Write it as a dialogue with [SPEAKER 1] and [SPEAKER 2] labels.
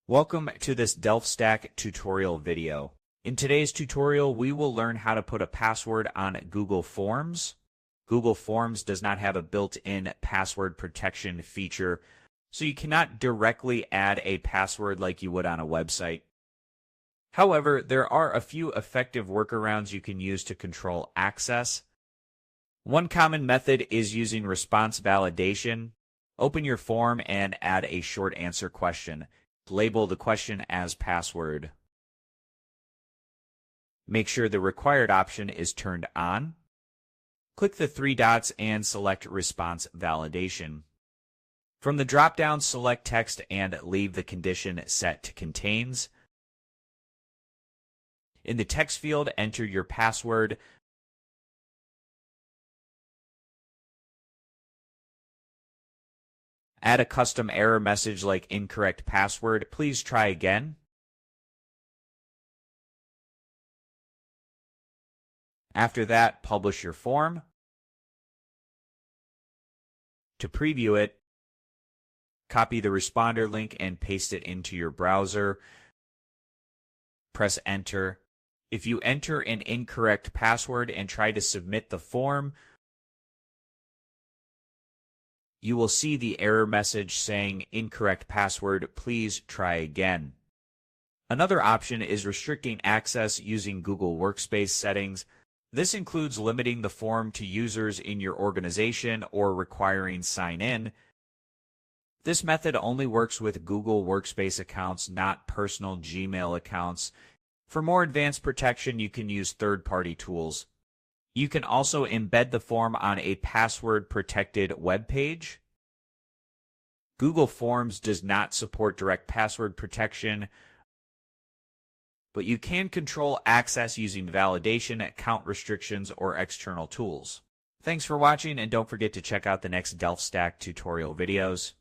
[SPEAKER 1] Welcome to this DelftStack tutorial video. In today's tutorial, we will learn how to put a password on Google Forms. Google Forms does not have a built-in password protection feature, so you cannot directly add a password like you would on a website. However, there are a few effective workarounds you can use to control access. One common method is using response validation. Open your form and add a short answer question. Label the question as password. Make sure the required option is turned on. Click the three dots and select response validation. From the drop-down, select text and leave the condition set to contains. In the text field, enter your password. Add a custom error message like incorrect password. Please try again. After that, publish your form. To preview it, copy the responder link and paste it into your browser. Press enter. If you enter an incorrect password and try to submit the form, you will see the error message saying incorrect password, please try again. Another option is restricting access using Google Workspace settings. This includes limiting the form to users in your organization or requiring sign-in. This method only works with Google Workspace accounts, not personal Gmail accounts. For more advanced protection, you can use third-party tools. You can also embed the form on a password-protected web page. Google Forms does not support direct password protection, but you can control access using validation, account restrictions, or external tools. Thanks for watching, and don't forget to check out the next DelftStack tutorial videos.